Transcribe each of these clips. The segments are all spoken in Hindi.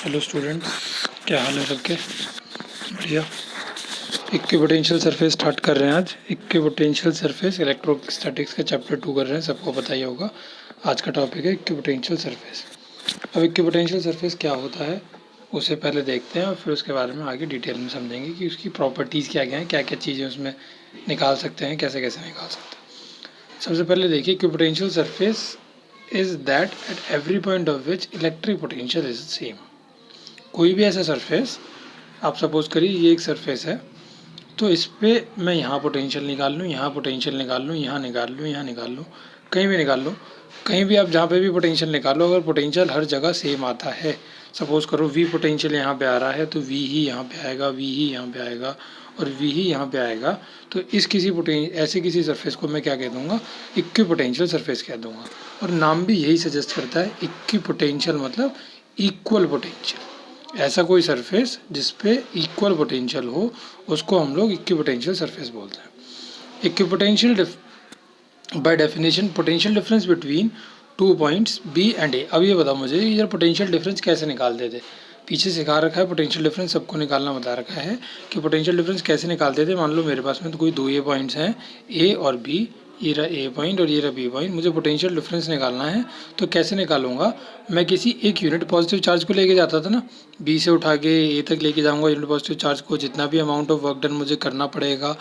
हेलो स्टूडेंट्स, क्या हाल है सबके? बढ़िया। इक्विपोटेंशियल सरफेस स्टार्ट कर रहे हैं आज। इक्विपोटेंशियल सरफेस इलेक्ट्रोस्टैटिक्स का चैप्टर 2 कर रहे हैं, सबको पता ही होगा। आज का टॉपिक है इक्विपोटेंशियल सरफेस। अब इक्विपोटेंशियल सरफेस क्या होता है उसे पहले देखते हैं और फिर उसके बारे में आगे डिटेल में समझेंगे कि उसकी प्रॉपर्टीज़ क्या क्या हैं, क्या क्या चीज़ें उसमें निकाल सकते हैं, कैसे कैसे निकाल सकते हैं। सबसे पहले देखिए, equipotential surface is that at every point of which electric potential is same. कोई भी ऐसा सरफेस, आप सपोज करिए ये एक सरफेस है, तो इस पर मैं यहाँ पोटेंशियल निकाल लूँ, यहाँ पोटेंशियल निकाल लूँ, यहाँ निकाल लूँ, यहाँ निकाल लूँ, कहीं भी निकाल लो, कहीं भी आप जहाँ पे भी पोटेंशियल निकालो, अगर पोटेंशियल हर जगह सेम आता है, सपोज करो वी पोटेंशियल यहाँ पे आ रहा है तो वी ही यहाँ पे आएगा, वी ही यहाँ पे आएगा और वी ही यहाँ पे आएगा, तो इस ऐसे किसी सरफेस को मैं क्या कह दूँगा? इक्विपोटेंशियल सरफेस कह दूँगा। और नाम भी यही सजेस्ट करता है, इक्विपोटेंशियल मतलब इक्वल पोटेंशियल। ऐसा कोई सरफेस जिसपे इक्वल पोटेंशियल हो उसको हम लोग इक्विपोटेंशियल सरफेस बोलते हैं। Equipotential by definition potential difference between 2 points B and A. अब ये बताओ मुझे, ये पोटेंशियल डिफरेंस कैसे निकालते थे? पीछे सिखा रखा है, पोटेंशियल डिफरेंस सबको निकालना बता रखा है कि पोटेंशियल डिफरेंस कैसे निकालते थे। मान लो मेरे पास में तो कोई दो ये पॉइंट्स हैं, ए और बी, ये रहा ए पॉइंट और ये रहा बी पॉइंट। मुझे पोटेंशियल डिफरेंस निकालना है, तो कैसे निकालूंगा? मैं किसी एक यूनिट पॉजिटिव चार्ज को लेके जाता था ना, बी से उठा के ए तक लेके जाऊंगा यूनिट पॉजिटिव चार्ज को। जितना भी अमाउंट ऑफ वर्क डन मुझे करना पड़ेगा,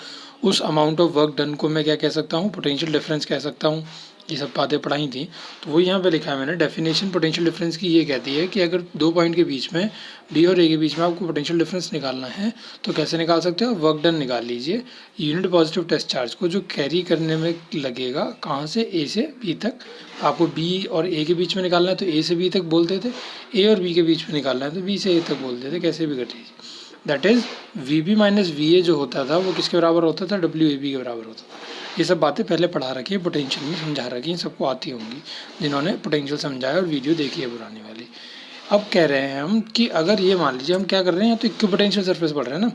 उस अमाउंट ऑफ वर्क डन को मैं क्या कह सकता हूँ? पोटेंशियल डिफरेंस कह सकता हूँ। ये सब बातें पढ़ाई थी, तो वो यहाँ पे लिखा है मैंने। डेफिनेशन पोटेंशियल डिफरेंस की ये कहती है कि अगर दो पॉइंट के बीच में, बी और ए के बीच में आपको पोटेंशियल डिफरेंस निकालना है, तो कैसे निकाल सकते हो? वर्क डन निकाल लीजिए यूनिट पॉजिटिव टेस्ट चार्ज को, जो कैरी करने में लगेगा कहाँ से? ए से बी तक। आपको बी और ए के बीच में निकालना है तो ए से बी तक बोलते थे, ए और बी के बीच में निकालना है तो बी से ए तक बोलते थे, कैसे भी कर लीजिए। That is V B minus V A जो होता था वो किसके बराबर होता था? डब्ल्यू ए बी के बराबर होता था। ये सब बातें पहले पढ़ा रखी है, पोटेंशियल में समझा रखी है, सबको आती होंगी जिन्होंने पोटेंशियल समझाया और वीडियो देखी है पुरानी वाली। अब कह रहे हैं हम कि अगर ये मान लीजिए हम क्या कर रहे हैं, तो इक्विपोटेंशियल सरफेस पढ़ रहे हैं ना।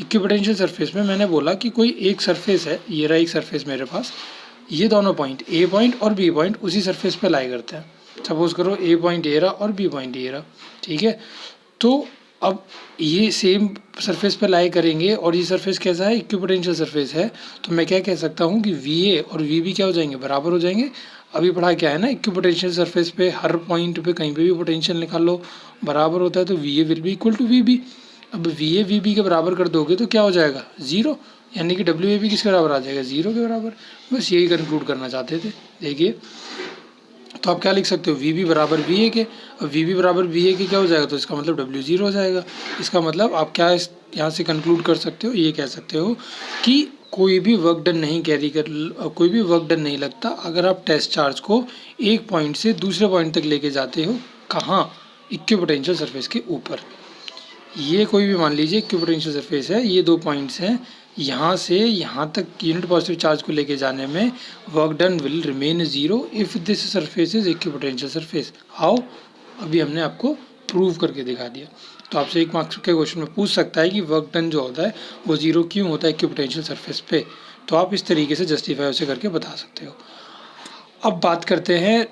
इक्विपोटेंशियल सरफेस में मैंने बोला कि कोई एक सरफेस है, ये रहा एक सरफेस मेरे पास, ये दोनों पॉइंट ए पॉइंट और बी पॉइंट उसी सरफेस पे लाई करते हैं। सपोज करो ए पॉइंट ये रहा और बी पॉइंट ये रहा, ठीक है। तो अब ये सेम सरफेस पे लाई करेंगे और ये सरफेस कैसा है? इक्विपोटेंशियल सरफेस है। तो मैं क्या कह सकता हूँ कि वी ए और वी बी क्या हो जाएंगे? बराबर हो जाएंगे। अभी पढ़ा क्या है ना, इक्विपोटेंशियल सरफेस पे हर पॉइंट पे कहीं पे भी पोटेंशियल निकाल लो बराबर होता है, तो V A will be equal to V B. अब वी ए वी बी के बराबर कर दोगे तो क्या हो जाएगा? ज़ीरो, यानी कि डब्ल्यू ए बी किसके बराबर आ जाएगा? ज़ीरो के बराबर। बस यही कंक्लूड करना चाहते थे। देखिए, तो आप क्या लिख सकते हो? वी बी बराबर वी ए के। अब वी बी बराबर वी ए के क्या हो जाएगा? तो इसका मतलब डब्ल्यू ज़ीरो हो जाएगा। इसका मतलब आप क्या यहाँ से कंक्लूड कर सकते हो? ये कह सकते हो कि कोई भी वर्क डन नहीं कोई भी वर्क डन नहीं लगता अगर आप टेस्ट चार्ज को एक पॉइंट से दूसरे पॉइंट तक लेके जाते हो। कहाँ? इक्विपोटेंशियल सरफेस के ऊपर। ये कोई भी मान लीजिए इक्विपोटेंशियल सरफेस है, ये दो पॉइंट्स हैं, यहाँ से यहाँ तक यूनिट पॉजिटिव चार्ज को लेके जाने में work done will remain zero if this surface is equipotential surface. How? अभी हमने आपको प्रूव करके दिखा दिया। तो आपसे एक मार्क्स के क्वेश्चन में पूछ सकता है कि वर्क डन जो होता है वो ज़ीरो क्यों होता है इक्विपोटेंशियल सरफेस पे, तो आप इस तरीके से जस्टिफाई उसे करके बता सकते हो। अब बात करते हैं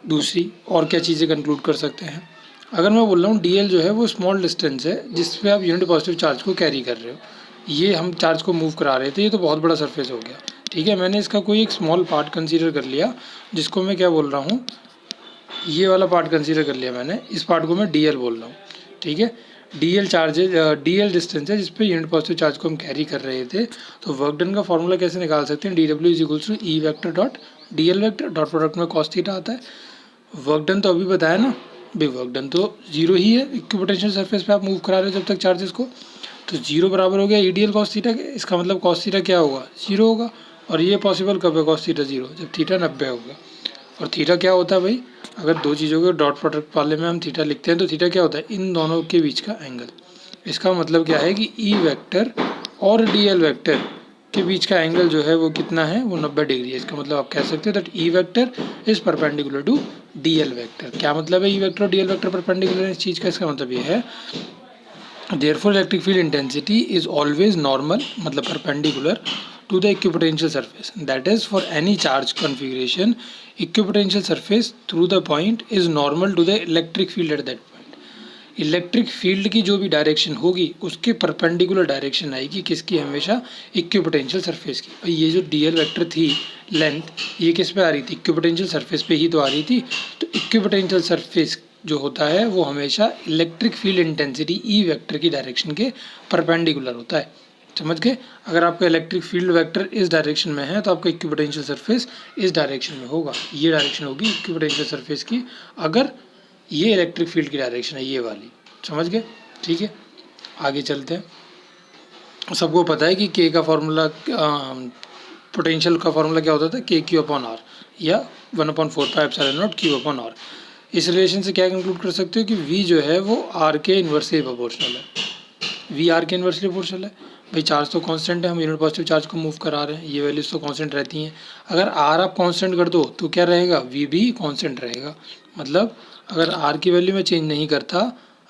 दूसरी, और क्या चीज़ें कंक्लूड कर सकते हैं। अगर मैं बोल रहा हूँ डी एल जो है वो स्मॉल डिस्टेंस है जिस पे आप यूनिट पॉजिटिव चार्ज को कैरी कर रहे हो, ये हम चार्ज को मूव करा रहे थे, ये तो बहुत बड़ा सरफेस हो गया, ठीक है। मैंने इसका कोई एक स्मॉल पार्ट कंसीडर कर लिया, जिसको मैं क्या बोल रहा हूँ, ये वाला पार्ट कंसीडर कर लिया मैंने, इस पार्ट को मैं डी एल बोल रहा हूँ, ठीक है। D L charge D L distance है जिसपे यूनिट पॉजिटिव चार्ज को हम कैरी कर रहे थे। तो वर्क डन का फॉर्मूला कैसे निकाल सकते हैं? D W is equals to E vector dot d l vector, dot product में कॉस थीटा आता है। वर्क डन तो अभी बताया ना भाई, वर्क डन तो जीरो ही है इक्विपोटेंशियल सरफेस पे आप मूव करा रहे हो जब तक चार्जेस को, तो जीरो बराबर हो गया E D L cos theta के। इसका मतलब कॉस थीटा क्या होगा? जीरो होगा। और ये पॉसिबल कब है कॉस थीटा जीरो? जब थीटा 90 होगा। और थीटा क्या होता है भाई? अगर दो चीज़ों के डॉट प्रोडक्ट वाले में हम थीटा लिखते हैं तो थीटा क्या होता है? इन दोनों के बीच का एंगल। इसका मतलब क्या है कि ई वेक्टर और डी एल वेक्टर के बीच का एंगल जो है वो कितना है? वो 90 डिग्री है। इसका मतलब आप कह सकते हो that E vector is perpendicular to d l vector. क्या मतलब है ई वेक्टर और डी एल वेक्टर परपेंडिकुलर है इस चीज़ का? इसका मतलब ये है therefore electric field intensity is always normal, मतलब perpendicular to the equipotential surface. That is, for any charge configuration, equipotential surface through the point is normal to the electric field at that point. Electric field की जो भी डायरेक्शन होगी उसके परपेंडिकुलर डायरेक्शन आएगी किसकी, हमेशा इक्विपोटेंशियल सरफेस की। भाई ये जो डीएल वेक्टर थी लेंथ, ये किस पे आ रही थी, इक्विपोटेंशियल सरफेस पे ही तो आ रही थी। तो इक्विपोटेंशियल सरफेस जो होता है वो हमेशा electric field intensity E vector की डायरेक्शन के परपेंडिकुलर होता है। समझ गए? अगर आपका इलेक्ट्रिक फील्ड वेक्टर इस डायरेक्शन में है तो आपका इक्विपोटेंशियल सरफेस इस डायरेक्शन में होगा। ये डायरेक्शन होगी इक्विपोटेंशियल सरफेस की, अगर ये इलेक्ट्रिक फील्ड की डायरेक्शन है ये वाली। समझ गए? ठीक है, आगे चलते हैं। सबको पता है कि के का फॉर्मूला, पोटेंशियल का फॉर्मूला क्या होता था, के क्यू अपॉन आर या 1/4πε0 क्यू अपॉन आर। इस रिलेशन से क्या कंक्लूड कर सकते हो कि v जो है वो r के इन्वर्सली प्रोपोर्शनल है। v r के इन्वर्सली प्रोपोर्शनल है। भाई चार्ज तो कांस्टेंट है, हम यूनिट पॉजिटिव चार्ज को मूव करा रहे हैं, ये वैल्यूज तो कांस्टेंट रहती हैं। अगर r आप कांस्टेंट कर दो तो क्या रहेगा, v भी कांस्टेंट रहेगा। मतलब अगर r की वैल्यू में चेंज नहीं करता,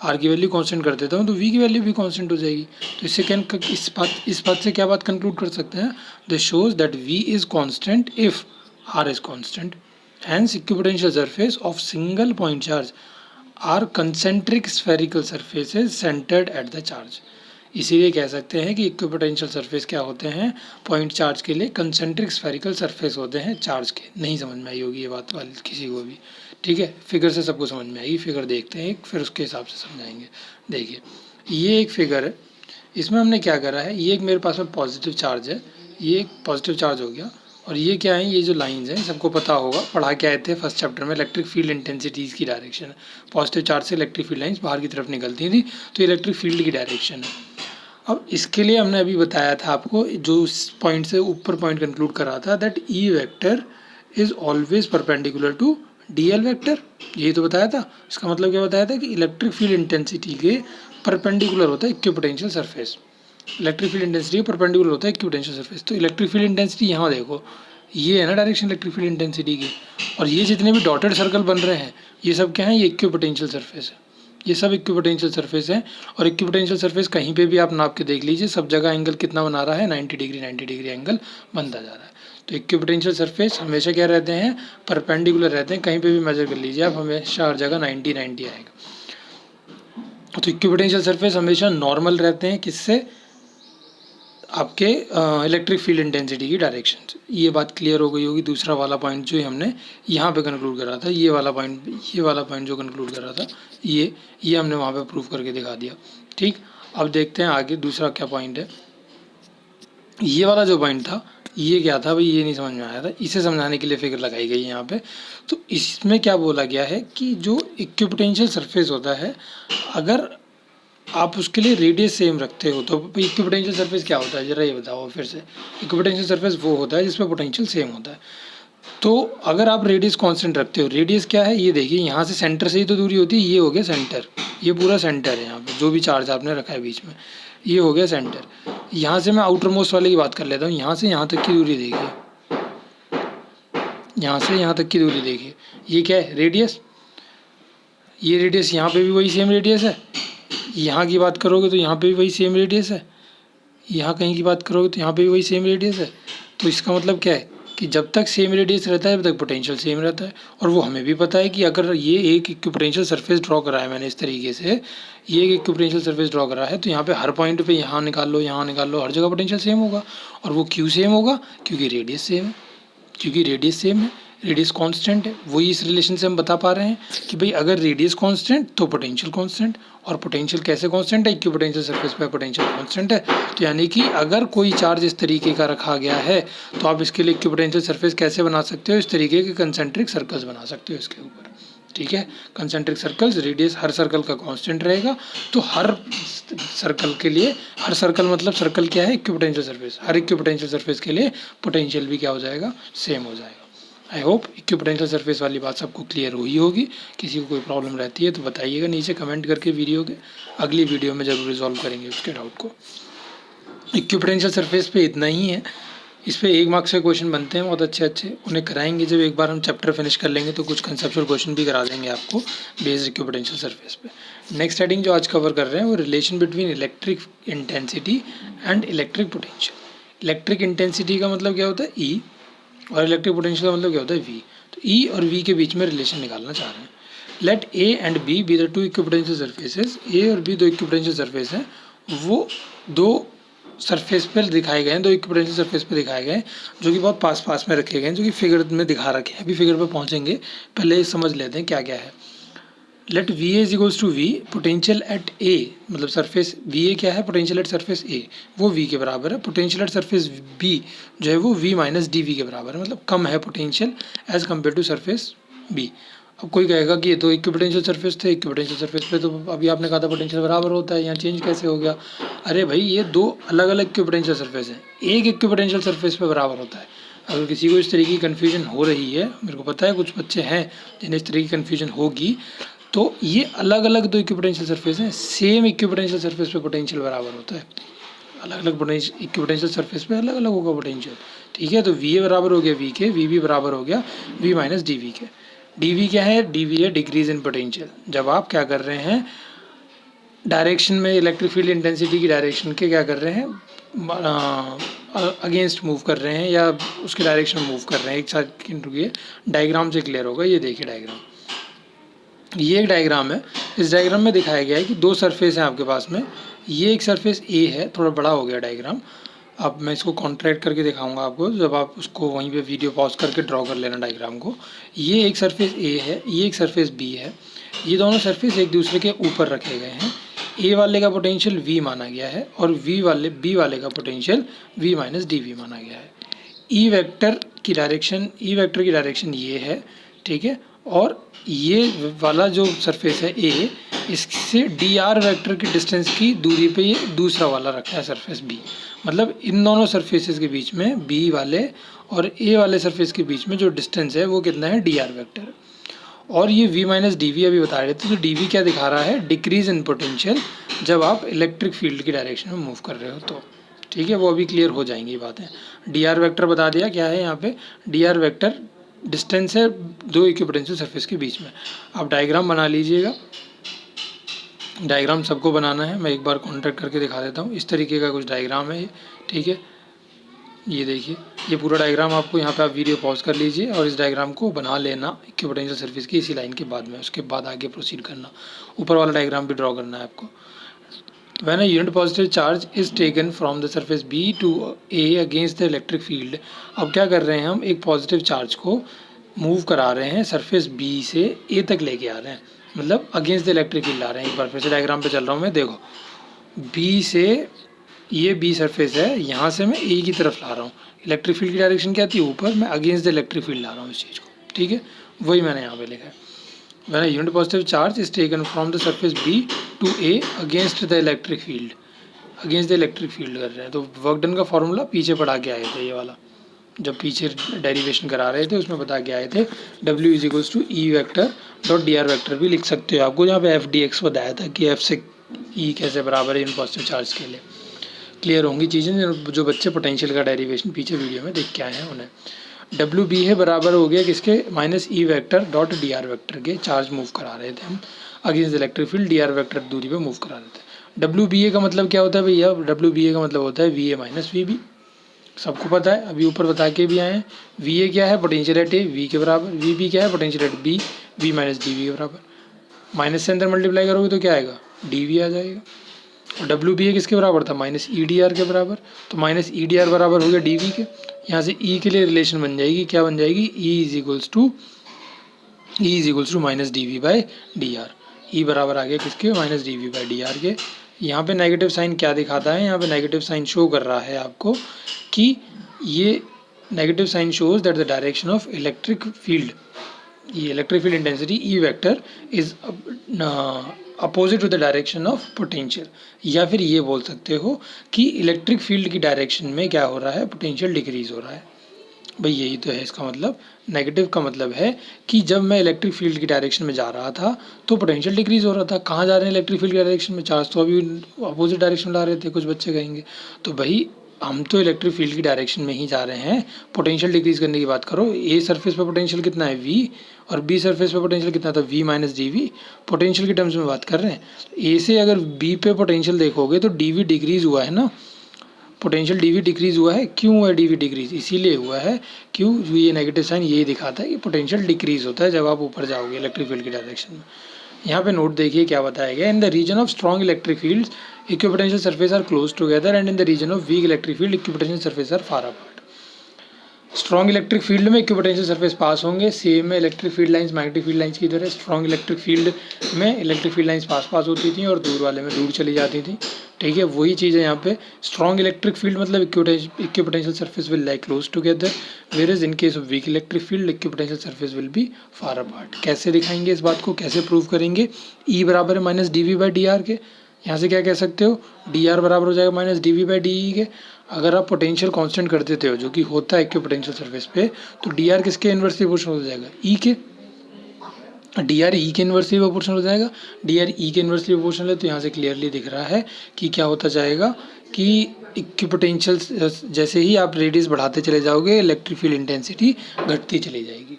r की वैल्यू कांस्टेंट कर देता हूँ तो v की वैल्यू भी कांस्टेंट हो जाएगी। तो इससे इस बात से क्या बात कंक्लूड कर सकते हैं, this shows that v is constant if r is constant. Hence, equipotential surface of single point charge are concentric spherical surfaces centered at the charge। इसीलिए कह सकते हैं कि इक्विपोटेंशियल सरफेस क्या होते हैं, पॉइंट चार्ज के लिए कंसेंट्रिक स्फेरिकल सरफेस होते हैं चार्ज के। नहीं समझ में आई होगी ये बात वाली किसी को भी, ठीक है। फिगर से सबको समझ में आएगी, फिगर देखते हैं एक, फिर उसके हिसाब से समझाएंगे। देखिए ये एक फिगर है, इसमें हमने क्या करा है, ये एक मेरे पास में पॉजिटिव चार्ज है, ये एक पॉजिटिव चार्ज हो गया, और ये क्या है, ये जो लाइंस हैं सबको पता होगा, पढ़ा के आए थे फर्स्ट चैप्टर में, इलेक्ट्रिक फील्ड इंटेंसिटीज़ की डायरेक्शन है। पॉजिटिव चार्ज से इलेक्ट्रिक फील्ड लाइंस बाहर की तरफ निकलती थी, तो इलेक्ट्रिक फील्ड की डायरेक्शन है। अब इसके लिए हमने अभी बताया था आपको, जो पॉइंट से ऊपर पॉइंट कंक्लूड करा था, that E vector is always perpendicular to d l vector, यही तो बताया था। इसका मतलब क्या बताया था कि इलेक्ट्रिक फील्ड इंटेंसिटी के परपेंडिकुलर होता है equipotential surface. Electric field intensity perpendicular होता है इक्विपोटेंशियल सरफेस। तो इलेक्ट्रिक फील्ड इंटेंसिटी यहाँ देखो, ये है ना डायरेक्शन इलेक्ट्रिक फील्ड इंटेंसिटी की, और ये जितने भी डॉटेड सर्कल बन रहे हैं ये सब क्या है, ये इक्विपोटेंशियल सरफेस है, ये सब इक्विपोटेंशियल सरफेस है। और इक्विपोटेंशियल सरफेस कहीं पे भी आप नाप के देख लीजिए, सब जगह एंगल कितना बना रहा है, 90 डिग्री एंगल बनता जा रहा है। तो इक्विपोटेंशियल सरफेस हमेशा क्या रहते हैं, परपेंडिकुलर रहते हैं, कहीं पे भी मेजर कर लीजिए आप, हमेशा हर जगह 90 आएगा। तो इक्विपोटेंशियल सरफेस हमेशा नॉर्मल रहते हैं, किससे, आपके इलेक्ट्रिक फील्ड इंटेंसिटी की डायरेक्शन से। ये बात क्लियर हो गई होगी। दूसरा वाला पॉइंट जो हमने यहाँ पे कंक्लूड करा था, ये वाला पॉइंट जो कंक्लूड करा था, ये हमने वहाँ पे प्रूव करके दिखा दिया। ठीक, अब देखते हैं आगे दूसरा क्या पॉइंट है। ये वाला जो पॉइंट था, ये क्या था भाई, ये नहीं समझ में आया था, इसे समझाने के लिए फिगर लगाई गई है यहाँ पे। तो इसमें क्या बोला गया है कि जो इक्विपोटेंशियल सरफेस होता है, अगर आप उसके लिए रेडियस सेम रखते हो तो इक्विपोटेंशियल सरफेस क्या होता है, जरा ये बताओ फिर से। इक्विपोटेंशियल सरफेस वो होता है जिसमें पोटेंशियल सेम होता है। तो अगर आप रेडियस कांस्टेंट रखते हो, रेडियस क्या है, ये देखिए यहाँ से सेंटर से ही तो दूरी होती है, ये हो गया सेंटर, ये पूरा सेंटर है यहाँ पे, जो भी चार्ज आपने रखा है बीच में, ये हो गया सेंटर। यहाँ से मैं आउटर मोस्ट वाले की बात कर लेता हूँ, यहाँ से यहाँ तक की दूरी देखिए, यहाँ से यहाँ तक की दूरी देखिए, ये क्या है, रेडियस। ये रेडियस यहाँ पे भी वही सेम रेडियस है, यहाँ की बात करोगे तो यहाँ पे भी वही सेम रेडियस है, यहाँ कहीं की बात करोगे तो यहाँ पे भी वही सेम रेडियस है। तो इसका मतलब क्या है कि जब तक सेम रेडियस रहता है तब तक पोटेंशियल सेम रहता है। और वो हमें भी पता है कि अगर ये एक इक्विपोटेंशियल सरफेस ड्रॉ करा है मैंने इस तरीके से, ये एक इक्विपोटेंशियल सरफेस ड्रॉ करा है, तो यहाँ पे हर पॉइंट पे यहाँ निकाल लो, हर जगह पोटेंशियल सेम होगा। और वो क्यों सेम होगा, क्योंकि रेडियस सेम है, रेडियस कांस्टेंट है। वही इस रिलेशन से हम बता पा रहे हैं कि भाई अगर रेडियस कांस्टेंट तो पोटेंशियल कांस्टेंट, और पोटेंशियल कैसे कांस्टेंट है, इक्विपोटेंशियल सरफेस पे पोटेंशियल कांस्टेंट है। तो यानी कि अगर कोई चार्ज इस तरीके का रखा गया है तो आप इसके लिए इक्विपोटेंशियल सरफेस कैसे बना सकते हो, इस तरीके के कंसेंट्रिक सर्कल्स बना सकते हो इसके ऊपर। ठीक है, कंसेंट्रिक सर्कल्स, रेडियस हर सर्कल का कांस्टेंट रहेगा। तो हर सर्कल के लिए, हर सर्कल मतलब सर्कल क्या है, इक्विपोटेंशियल सरफेस, हर इक्विपोटेंशियल सरफेस के लिए पोटेंशियल भी क्या हो जाएगा, सेम हो जाएगा। आई होप इक्विपोटेंशियल सरफेस वाली बात सबको क्लियर हुई होगी। किसी को कोई प्रॉब्लम रहती है तो बताइएगा नीचे कमेंट करके वीडियो के, अगली वीडियो में ज़रूर रिजॉल्व करेंगे उसके डाउट को। इक्विपोटेंशियल सरफेस पे इतना ही है, इस पर 1 मार्क्स के क्वेश्चन बनते हैं बहुत अच्छे, उन्हें कराएंगे जब एक बार हम चैप्टर फिनिश कर लेंगे, तो कुछ कंसेप्चुअल क्वेश्चन भी करा देंगे आपको बेस्ड इक्विपोटेंशियल सरफेस पे। नेक्स्ट हेडिंग जो आज कवर कर रहे हैं वो relation between electric intensity and electric potential. Electric intensity का मतलब क्या होता है, ई, और इलेक्ट्रिक पोटेंशियल का मतलब क्या होता है, वी। तो ई और वी के बीच में रिलेशन निकालना चाह रहे हैं। Let A and B be the two equipotential surfaces, A और बी दो इक्विपोटेंशियल सरफेस हैं, वो दो सरफेस पर दिखाए गए हैं, दो इक्विपोटेंशियल सरफेस पे दिखाए गए हैं जो कि बहुत पास पास में रखे गए हैं, जो कि फिगर में दिखा रखे हैं। अभी फिगर पे पहुंचेंगे, पहले समझ लेते हैं क्या क्या है। Let V A is equals to V, potential at A, मतलब सरफेस वी ए क्या है, पोटेंशियल एट सरफेस ए, वो वी के बराबर है। पोटेंशियल एट सरफेस बी जो है वो वी माइनस डी वी के बराबर है, मतलब कम है potential as compare to surface B. अब कोई कहेगा कि ये तो इक्विपोटेंशियल सरफेस थे, इक्विपोटेंशियल सरफेस पे तो अभी आपने कहा था पोटेंशियल बराबर होता है, यहाँ चेंज कैसे हो गया? अरे भाई ये दो अलग अलग इक्विपोटेंशियल सरफेस हैं, एक इक्विपोटेंशियल सरफेस पे बराबर होता है। अगर किसी को इस तरीके की कन्फ्यूजन हो रही है, मेरे को पता है कुछ बच्चे हैं जिन्हें इस तरीके की कन्फ्यूजन होगी, तो ये अलग अलग दो इक्विपोटेंशियल सरफेस हैं, सेम इक्विपोटेंशियल सरफेस पे पोटेंशियल बराबर होता है। अलग अलग इक्विपोटेंशियल सरफेस पे अलग अलग होगा पोटेंशियल, ठीक है। तो वी ए बराबर हो गया वी के, वी बी बराबर हो गया वी माइनस डी वी के। डी वी क्या है? डी वी है डिक्रीज इन पोटेंशियल। जब आप क्या कर रहे हैं, डायरेक्शन में इलेक्ट्रिक फील्ड इंटेंसिटी की डायरेक्शन के क्या कर रहे हैं, अगेंस्ट मूव कर रहे हैं या उसके डायरेक्शन में मूव कर रहे हैं। एक साथ रुकिए, डायग्राम से क्लियर होगा। ये देखिए डायग्राम, ये एक डायग्राम है। इस डायग्राम में दिखाया गया है कि दो सरफेस हैं आपके पास में। ये एक सरफेस ए है, थोड़ा बड़ा हो गया डायग्राम। अब मैं इसको कॉन्ट्रैक्ट करके दिखाऊंगा आपको, जब आप उसको वहीं पे वीडियो पॉज करके ड्रॉ कर लेना डायग्राम को। ये एक सरफेस ए है, ये एक सरफेस बी है। ये दोनों सरफेस एक दूसरे के ऊपर रखे गए हैं। ए वाले का पोटेंशियल वी माना गया है और बी वाले का potential V minus D V माना गया है। ई वेक्टर की डायरेक्शन ये है, ठीक है। और ये वाला जो सरफेस है ए, इससे डी आर वेक्टर की डिस्टेंस की दूरी पे ये दूसरा वाला रखा है सरफेस बी। मतलब इन दोनों सरफेसेस के बीच में, बी वाले और ए वाले सरफेस के बीच में जो डिस्टेंस है वो कितना है, डी आर वेक्टर। और ये v माइनस डी वी अभी बता रहे थे, तो डी वी क्या दिखा रहा है, डिक्रीज इन पोटेंशियल जब आप इलेक्ट्रिक फील्ड की डायरेक्शन में मूव कर रहे हो तो, ठीक है। वो अभी क्लियर हो जाएंगी बातें। डी आर वेक्टर बता दिया क्या है यहाँ पे, डी आर वेक्टर डिस्टेंस है दो इक्विपोटेंशियल सरफेस के बीच में। आप डायग्राम बना लीजिएगा, डायग्राम सबको बनाना है। मैं एक बार कॉन्ट्रैक्ट करके दिखा देता हूँ। इस तरीके का कुछ डायग्राम है ये, ठीक है। ये देखिए, ये पूरा डायग्राम आपको यहाँ पे, आप वीडियो पॉज कर लीजिए और इस डायग्राम को बना लेना इक्विपोटेंशियल सरफेस की इसी लाइन के बाद में, उसके बाद आगे प्रोसीड करना। ऊपर वाला डायग्राम भी ड्रॉ करना है आपको। When a unit positive charge is taken from the surface B to A against the electric field, अब क्या कर रहे हैं हम, एक पॉजिटिव चार्ज को मूव करा रहे हैं सरफेस B से A तक लेके आ रहे हैं, मतलब अगेंस्ट द इलेक्ट्रिक फील्ड ला रहे हैं। एक बार फिर से डायग्राम पे चल रहा हूँ मैं, देखो B से, ये B सरफेस है, यहाँ से मैं A की तरफ ला रहा हूँ। इलेक्ट्रिक फील्ड की डायरेक्शन क्या थी, ऊपर, मैं अगेंस्ट द इलेक्ट्रिक फील्ड ला रहा हूँ इस चीज़ को, ठीक है। वही मैंने यहाँ पे लिखा है। When a unit positive charge is taken from the surface B to A against the electric field, against the electric field कर रहे हैं, तो वर्क डन का फॉर्मूला पीछे पढ़ा के आए थे। ये वाला जब पीछे डेरिवेशन करा रहे थे उसमें बता के आए थे, W is equals to E vector dot d r vector भी लिख सकते हो। आपको यहाँ पे एफ डी एक्स बताया था कि एफ से ई कैसे बराबर है इन पॉजिटिव चार्ज के लिए। क्लियर होंगी चीज़ें, जो बच्चे पोटेंशियल का डेरिवेशन पीछे वीडियो में देख के आए हैं उन्हें। डब्ल्यू बी है बराबर हो गया किसके, माइनस ई vector dot d r vector के। चार्ज मूव करा रहे थे हम against electric field, D r vector दूरी पे मूव करा रहे थे। डब्ल्यू बी ए का मतलब क्या होता है भैया, डब्ल्यू बी ए का मतलब होता है V A minus V B. सबको पता है, अभी ऊपर बता के भी आए हैं। वी ए क्या है, पोटेंशियल एट ए, वी के बराबर। वी बी क्या है, potential at B, V minus D V के बराबर। माइनस से अंदर मल्टीप्लाई करोगे तो क्या आएगा, डी वी आ जाएगा। और डब्ल्यू बी ए किसके बराबर था, माइनस ई डी आर के बराबर। तो माइनस ई डी आर बराबर हो गया डी वी के। यहाँ से ई के लिए रिलेशन बन जाएगी, क्या बन जाएगी, E is equals to minus D V by D R. E बराबर आ गया किसके, minus D V by D R के। यहाँ पे नेगेटिव साइन क्या दिखाता है, यहाँ पे नेगेटिव साइन शो कर रहा है आपको कि ये negative sign shows that the direction of electric field, ये electric field intensity E vector is opposite to the direction of potential. या फिर ये बोल सकते हो कि इलेक्ट्रिक फील्ड की डायरेक्शन में क्या हो रहा है, पोटेंशियल डिक्रीज हो रहा है। भाई यही तो है इसका मतलब। नेगेटिव का मतलब है कि जब मैं इलेक्ट्रिक फील्ड की डायरेक्शन में जा रहा था तो पोटेंशियल डिक्रीज हो रहा था। कहाँ जा रहे हैं इलेक्ट्रिक फील्ड की डायरेक्शन में, चार्ज तो अभी अपोजिट डायरेक्शन में ला रहे थे, कुछ बच्चे कहेंगे। तो भाई हम तो इलेक्ट्रिक फील्ड की डायरेक्शन में ही जा रहे हैं। पोटेंशियल डिक्रीज करने की बात करो, ए सरफेस पे पोटेंशियल कितना है V, और बी सरफेस पे पोटेंशियल कितना था, V minus D V. Potential की टर्म्स में बात कर रहे हैं। ए से अगर B पे पोटेंशियल देखोगे तो डी वी डिक्रीज हुआ है ना, पोटेंशियल डीवी डिक्रीज हुआ है। क्यों हुआ है डीवी डिक्रीज? इसीलिए हुआ है, क्यों? ये नेगेटिव साइन यही दिखाता है कि पोटेंशियल डिक्रीज होता है जब आप ऊपर जाओगे इलेक्ट्रिक फील्ड की डायरेक्शन में। यहाँ पे नोट देखिए क्या बताया गया, in the region of strong electric fields equipotential surface are close together and in the region of weak electric field equipotential surface are far apart. Strong electric field में इक्विपोटेंशियल सरफेस पास होंगे, सेम में electric field lines magnetic field lines की तरह स्ट्रॉन्ग इलेक्ट्रिक फील्ड में इलेक्ट्रिक फील्ड लाइंस पास होती थी और दूर वाले में दूर चली जाती थी। ठीक है, वही चीज़ है यहाँ पे। स्ट्रॉन्ग इलेक्ट्रिक फील्ड मतलब equipotential surface will lie close together, where is in case of weak electric field equipotential surface will be far apart. कैसे दिखाएंगे इस बात को, कैसे प्रूव करेंगे? E बराबर है minus D V by D R के। यहाँ से क्या कह सकते हो, डी आर बराबर हो जाएगा minus D V by d E के। अगर आप पोटेंशियल कांस्टेंट कर देते हो जो कि होता है इक्विपोटेंशियल सरफेस पे, तो डी आर किसके इन्वर्सली प्रोपोर्शनल हो जाएगा? ई के। डी आर ई के इन्वर्सली प्रोपोर्शनल हो जाएगा। डी आर ई के इन्वर्सली प्रोपोर्शनल है तो यहाँ से क्लियरली दिख रहा है कि क्या होता जाएगा कि इक्विपोटेंशियल जैसे ही आप रेडियस बढ़ाते चले जाओगे इलेक्ट्रिक फील्ड इंटेंसिटी घटती चली जाएगी,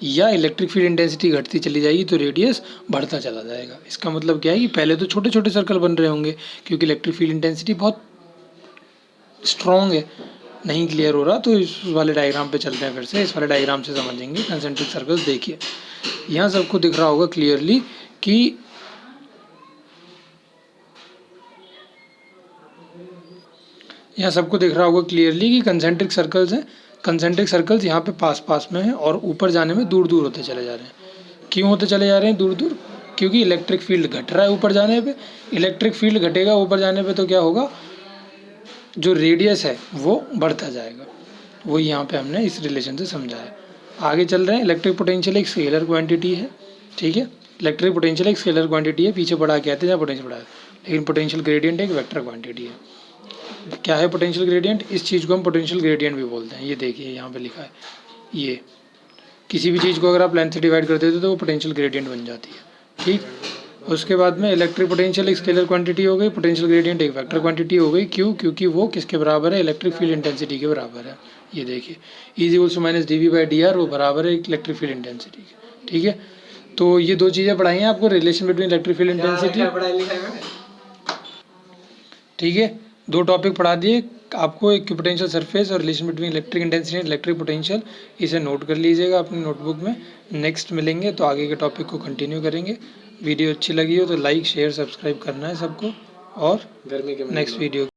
या इलेक्ट्रिक फील्ड इंटेंसिटी घटती चली जाएगी तो रेडियस बढ़ता चला जाएगा। इसका मतलब क्या है कि पहले तो छोटे छोटे सर्कल बन रहे होंगे क्योंकि इलेक्ट्रिक फील्ड इंटेंसिटी बहुत स्ट्रॉन्ग है। नहीं क्लियर हो रहा तो इस वाले डायग्राम पे चलते हैं, फिर से इस वाले डायग्राम से समझेंगे। कंसेंट्रिक सर्कल्स देखिए, यहाँ सबको दिख रहा होगा क्लियरली कि कंसेंट्रिक सर्कल्स हैं। कंसेंट्रिक सर्कल्स यहाँ पे पास पास में हैं और ऊपर जाने में दूर दूर होते चले जा रहे हैं। क्यों होते चले जा रहे हैं दूर दूर? क्योंकि इलेक्ट्रिक फील्ड घट रहा है ऊपर जाने पे। इलेक्ट्रिक फील्ड घटेगा ऊपर जाने पे तो क्या होगा, जो रेडियस है वो बढ़ता जाएगा। वो यहाँ पे हमने इस रिलेशन से समझा है। आगे चल रहे हैं। इलेक्ट्रिक पोटेंशियल एक स्केलर क्वांटिटी है, ठीक है। इलेक्ट्रिक पोटेंशियल एक स्केलर क्वांटिटी है, पीछे पढ़ा के आते हैं जहाँ पोटेंशियल पढ़ा है, लेकिन पोटेंशियल ग्रेडियंट एक वेक्टर क्वांटिटी है। क्या है पोटेंशियल ग्रेडियंट? इस चीज़ को हम पोटेंशियल ग्रेडियंट भी बोलते हैं। ये देखिए यहाँ पे लिखा है, ये किसी भी चीज़ को अगर आप लेंथ से डिवाइड कर देते तो वो पोटेंशियल ग्रेडियंट बन जाती है, ठीक। उसके बाद में इलेक्ट्रिक पोटेंशियल एक स्केलर क्वांटिटी हो गई, पोटेंशियल ग्रेडियंट एक वेक्टर क्वांटिटी हो गई। क्यों? क्योंकि वो किसके बराबर है? इलेक्ट्रिक फील्ड इंटेंसिटी के बराबर है। ये देखिए is equals to minus D V by D r, वो बराबर है इलेक्ट्रिक फील्ड इंटेंसिटी के, ठीक है। तो ये दो चीज़ें पढ़ाई हैं आपको, relation between electric field intensity, ठीक है। दो टॉपिक पढ़ा दिए आपको, इक्विपोटेंशियल सरफेस और relation between electric intensity and electric potential. इसे नोट कर लीजिएगा अपनी नोटबुक में। नेक्स्ट मिलेंगे तो आगे के टॉपिक को कंटिन्यू करेंगे। वीडियो अच्छी लगी हो तो लाइक शेयर सब्सक्राइब करना है सबको, और नेक्स्ट वीडियो